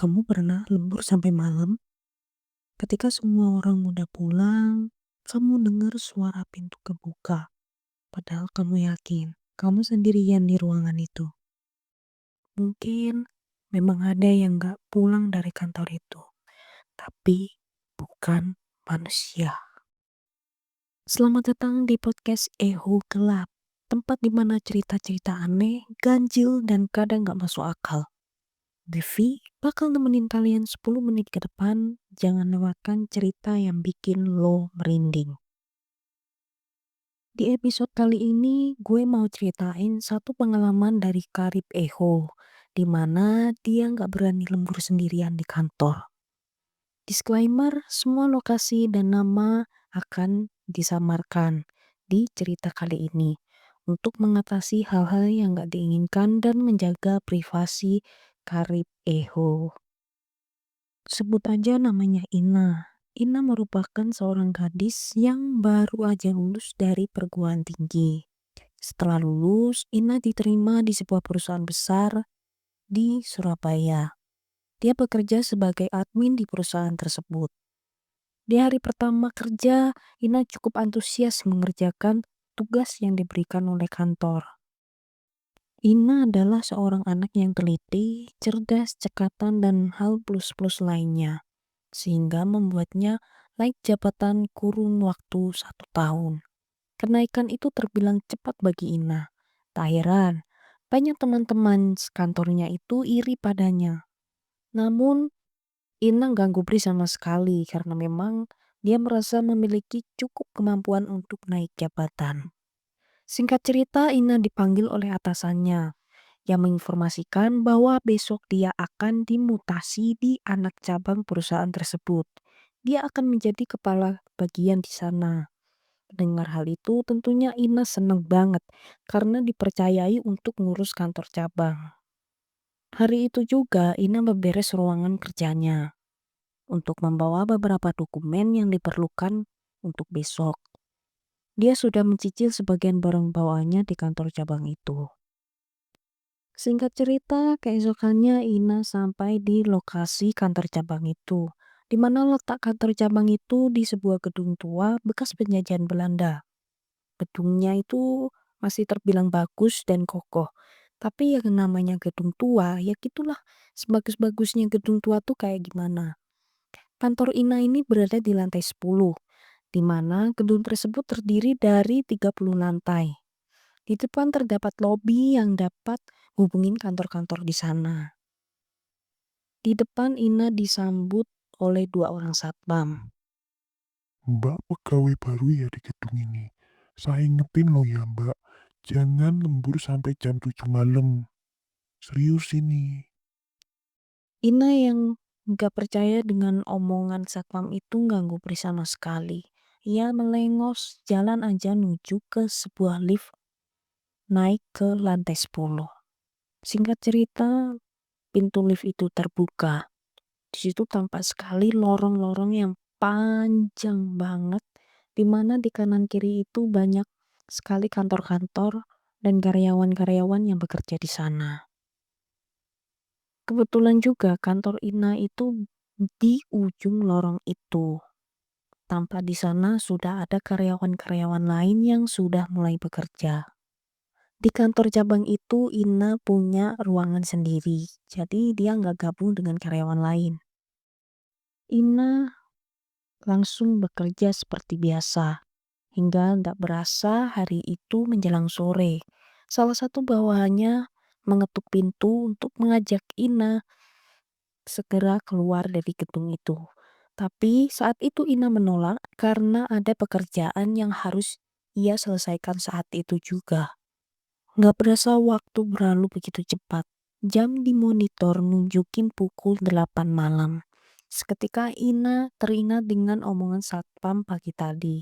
Kamu pernah lembur sampai malam? Ketika semua orang udah pulang, kamu dengar suara pintu kebuka. Padahal kamu yakin kamu sendirian di ruangan itu. Mungkin memang ada yang gak pulang dari kantor itu, tapi bukan manusia. Selamat datang di podcast Eho Gelap, tempat dimana cerita-cerita aneh, ganjil, dan kadang gak masuk akal. Devi bakal nemenin kalian 10 menit ke depan. Jangan lewatkan cerita yang bikin lo merinding. Di episode kali ini gue mau ceritain satu pengalaman dari Karib Eho, di mana dia nggak berani lembur sendirian di kantor. Disclaimer, semua lokasi dan nama akan disamarkan di cerita kali ini untuk mengatasi hal-hal yang nggak diinginkan dan menjaga privasi Karib Eho. Sebut aja namanya Ina. Ina merupakan seorang gadis yang baru aja lulus dari perguruan tinggi. Setelah lulus, Ina diterima di sebuah perusahaan besar di Surabaya. Dia bekerja sebagai admin di perusahaan tersebut. Di hari pertama kerja, Ina cukup antusias mengerjakan tugas yang diberikan oleh kantor. Ina adalah seorang anak yang teliti, cerdas, cekatan, dan hal plus-plus lainnya, sehingga membuatnya naik jabatan kurun waktu 1 tahun. Kenaikan itu terbilang cepat bagi Ina. Tak heran, banyak teman-teman kantornya itu iri padanya. Namun, Ina gak gubris sama sekali karena memang dia merasa memiliki cukup kemampuan untuk naik jabatan. Singkat cerita, Ina dipanggil oleh atasannya yang menginformasikan bahwa besok dia akan dimutasi di anak cabang perusahaan tersebut. Dia akan menjadi kepala bagian di sana. Dengar hal itu tentunya Ina seneng banget karena dipercayai untuk ngurus kantor cabang. Hari itu juga Ina memberes ruangan kerjanya untuk membawa beberapa dokumen yang diperlukan untuk besok. Dia sudah mencicil sebagian barang bawaannya di kantor cabang itu. Singkat cerita, keesokannya Ina sampai di lokasi kantor cabang itu, di mana letak kantor cabang itu di sebuah gedung tua bekas penjajahan Belanda. Gedungnya itu masih terbilang bagus dan kokoh. Tapi yang namanya gedung tua, ya gitulah, sebagus-bagusnya gedung tua tuh kayak gimana. Kantor Ina ini berada di lantai 10, di mana gedung tersebut terdiri dari 30 lantai. Di depan terdapat lobi yang dapat hubungin kantor-kantor di sana. Di depan Ina disambut oleh 2 orang satpam. Mbak pegawai baru ya di gedung ini. Saya ingetin loh ya mbak, jangan lembur sampai jam 7 malam. Serius ini. Ina yang gak percaya dengan omongan satpam itu gak gubris sama sekali. Ia melengos jalan aja menuju ke sebuah lift naik ke lantai 10. Singkat cerita, pintu lift itu terbuka. Di situ tampak sekali lorong-lorong yang panjang banget, di mana di kanan kiri itu banyak sekali kantor-kantor dan karyawan-karyawan yang bekerja di sana. Kebetulan juga kantor Ina itu di ujung lorong itu. Tampak di sana sudah ada karyawan-karyawan lain yang sudah mulai bekerja. Di kantor cabang itu Ina punya ruangan sendiri, jadi dia nggak gabung dengan karyawan lain. Ina langsung bekerja seperti biasa, hingga nggak berasa hari itu menjelang sore. Salah satu bawahannya mengetuk pintu untuk mengajak Ina segera keluar dari gedung itu. Tapi saat itu Ina menolak karena ada pekerjaan yang harus ia selesaikan saat itu juga. Nggak berasa waktu berlalu begitu cepat. Jam di monitor nunjukin pukul 8 malam. Seketika Ina teringat dengan omongan satpam pagi tadi.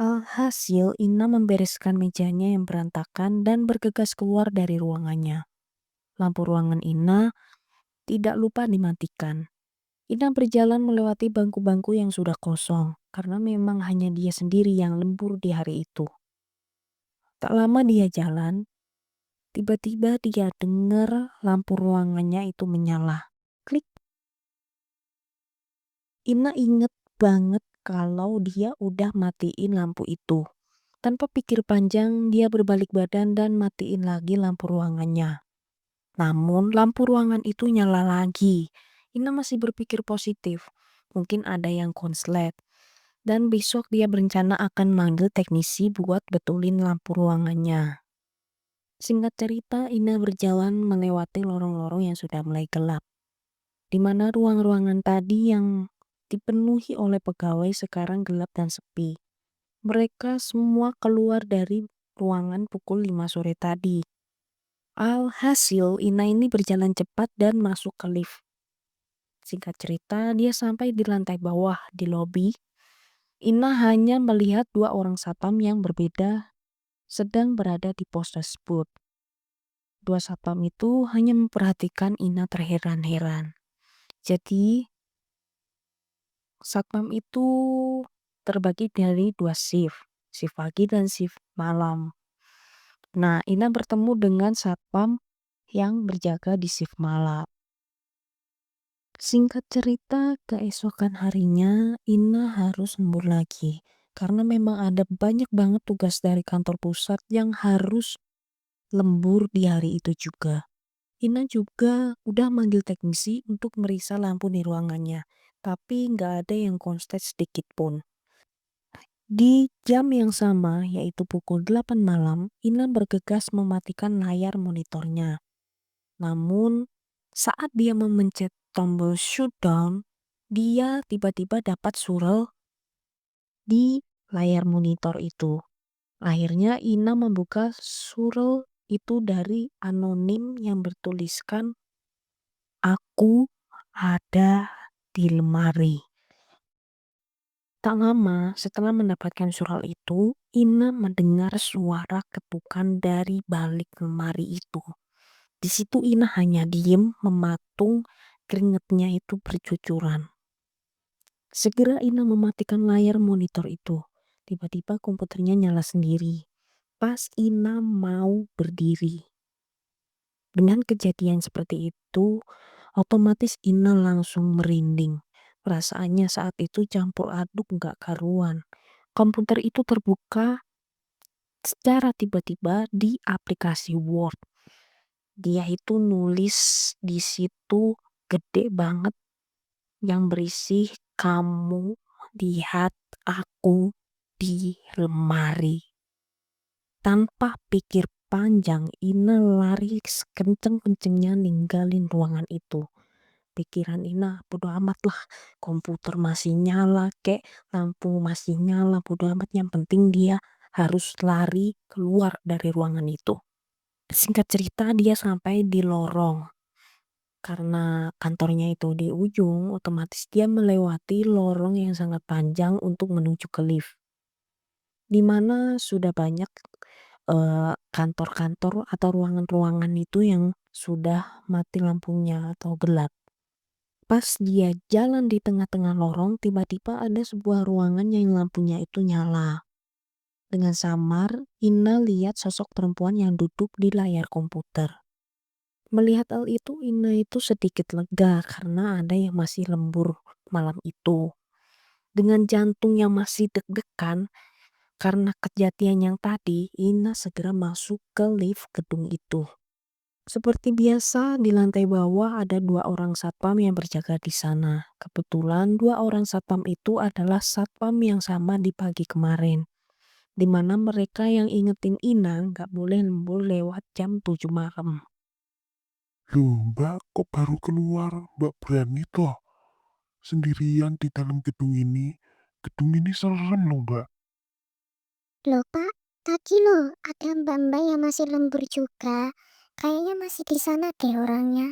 Alhasil Ina membereskan mejanya yang berantakan dan bergegas keluar dari ruangannya. Lampu ruangan Ina tidak lupa dimatikan. Ina berjalan melewati bangku-bangku yang sudah kosong karena memang hanya dia sendiri yang lembur di hari itu. Tak lama dia jalan, tiba-tiba dia dengar lampu ruangannya itu menyala. Klik, Ina inget banget kalau dia udah matiin lampu itu. Tanpa pikir panjang, dia berbalik badan dan matiin lagi lampu ruangannya. Namun lampu ruangan itu nyala lagi. Ina masih berpikir positif. Mungkin ada yang konslet. Dan besok dia berencana akan manggil teknisi buat betulin lampu ruangannya. Singkat cerita, Ina berjalan melewati lorong-lorong yang sudah mulai gelap. Di mana ruang-ruangan tadi yang dipenuhi oleh pegawai sekarang gelap dan sepi. Mereka semua keluar dari ruangan pukul 5 sore tadi. Alhasil, Ina ini berjalan cepat dan masuk ke lift. Singkat cerita, dia sampai di lantai bawah di lobi. Ina hanya melihat dua orang satpam yang berbeda sedang berada di pos tersebut. Dua satpam itu hanya memperhatikan Ina terheran-heran. Jadi, satpam itu terbagi dari dua shift pagi dan shift malam. Nah, Ina bertemu dengan satpam yang berjaga di shift malam. Singkat cerita, keesokan harinya Ina harus lembur lagi. Karena memang ada banyak banget tugas dari kantor pusat yang harus lembur di hari itu juga. Ina juga udah manggil teknisi untuk meriksa lampu di ruangannya. Tapi nggak ada yang konslet sedikit pun. Di jam yang sama, yaitu pukul 8 malam, Ina bergegas mematikan layar monitornya. Namun, saat dia memencet tombol shutdown, dia tiba-tiba dapat surel di layar monitor itu. Akhirnya Ina membuka surel itu dari anonim yang bertuliskan, "Aku ada di lemari." Tak lama setelah mendapatkan surat itu, Ina mendengar suara ketukan dari balik lemari itu. Di situ Ina hanya diem mematung, keringetnya itu bercucuran. Segera Ina mematikan layar monitor itu. Tiba-tiba komputernya nyala sendiri. Pas Ina mau berdiri. Dengan kejadian seperti itu, otomatis Ina langsung merinding. Perasaannya saat itu campur aduk gak karuan. Komputer itu terbuka secara tiba-tiba di aplikasi Word. Dia itu nulis di situ gede banget yang berisi, "Kamu lihat aku di lemari." Tanpa pikir panjang, Ina lari sekenceng-kencengnya ninggalin ruangan itu. Pikiran Ina, bodo amat lah, komputer masih nyala kek, lampu masih nyala, bodo amat, yang penting dia harus lari keluar dari ruangan itu. Singkat cerita, dia sampai di lorong. Karena kantornya itu di ujung, otomatis dia melewati lorong yang sangat panjang untuk menuju ke lift. Di mana sudah banyak kantor-kantor atau ruangan-ruangan itu yang sudah mati lampunya atau gelap. Pas dia jalan di tengah-tengah lorong, tiba-tiba ada sebuah ruangan yang lampunya itu nyala. Dengan samar, Ina lihat sosok perempuan yang duduk di layar komputer. Melihat hal itu, Ina itu sedikit lega karena ada yang masih lembur malam itu. Dengan jantung yang masih deg-degan karena kejadian yang tadi, Ina segera masuk ke lift gedung itu. Seperti biasa, di lantai bawah ada dua orang satpam yang berjaga di sana. Kebetulan dua orang satpam itu adalah satpam yang sama di pagi kemarin. Di mana mereka yang ingetin Ina nggak boleh lembur lewat jam 7 malam. Loh, Mbak, kok baru keluar? Mbak berani toh sendirian di dalam gedung ini? Gedung ini serem loh, Mbak. Loh Pak, tadi loh ada mbak-mbak yang masih lembur juga. Kayaknya masih di sana deh orangnya.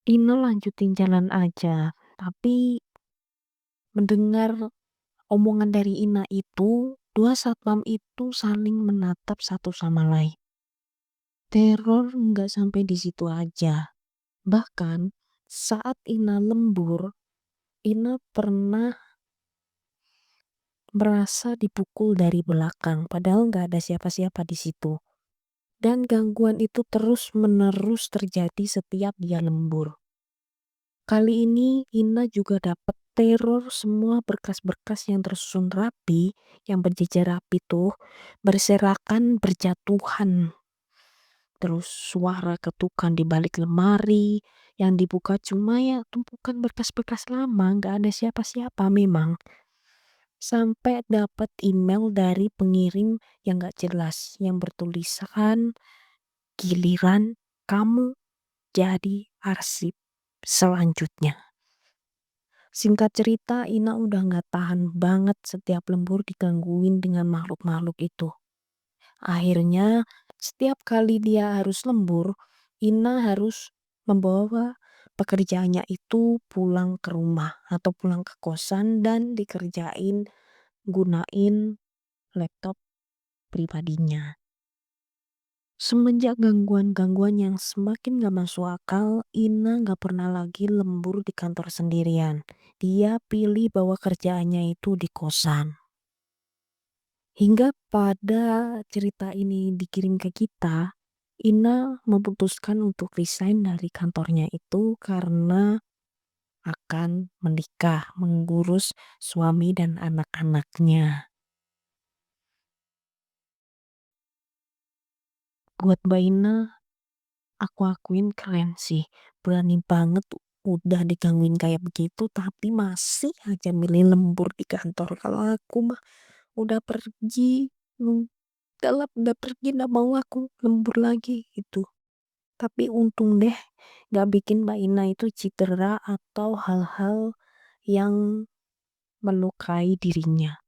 Ina lanjutin jalan aja, tapi mendengar omongan dari Ina itu, dua satpam itu saling menatap satu sama lain. Teror nggak sampai di situ aja. Bahkan saat Ina lembur, Ina pernah merasa dipukul dari belakang, padahal nggak ada siapa-siapa di situ. Dan gangguan itu terus-menerus terjadi setiap dia lembur. Kali ini Ina juga dapat teror semua berkas-berkas yang tersusun rapi, yang berjejer rapi tuh, berserakan berjatuhan. Terus suara ketukan di balik lemari, yang dibuka cuma ya tumpukan berkas-berkas lama, nggak ada siapa-siapa memang. Sampai dapat email dari pengirim yang gak jelas, yang bertuliskan giliran kamu jadi arsip selanjutnya. Singkat cerita, Ina udah gak tahan banget setiap lembur digangguin dengan makhluk-makhluk itu. Akhirnya, setiap kali dia harus lembur, Ina harus membawa pekerjaannya itu pulang ke rumah atau pulang ke kosan dan dikerjain gunain laptop pribadinya. Semenjak gangguan-gangguan yang semakin gak masuk akal, Ina gak pernah lagi lembur di kantor sendirian. Dia pilih bawa kerjaannya itu di kosan. Hingga pada cerita ini dikirim ke kita, Ina memutuskan untuk resign dari kantornya itu karena akan menikah, mengurus suami dan anak-anaknya. Buat Mbak Ina, aku akuin keren sih, berani banget udah digangguin kayak begitu tapi masih aja milih lembur di kantor. Kalau aku mah udah pergi, udah pergi nggak mau aku lembur lagi gitu. Tapi untung deh gak bikin Mbak Ina itu cedera atau hal-hal yang melukai dirinya.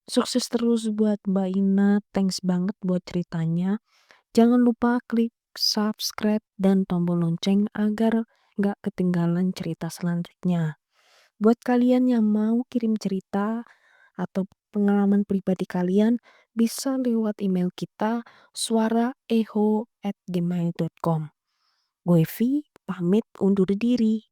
Sukses terus buat Mbak Ina, thanks banget buat ceritanya. Jangan lupa klik subscribe dan tombol lonceng agar gak ketinggalan cerita selanjutnya. Buat kalian yang mau kirim cerita atau pengalaman pribadi kalian, bisa lewat email kita suaraeho@gmail.com. Gue Vi, pamit undur diri.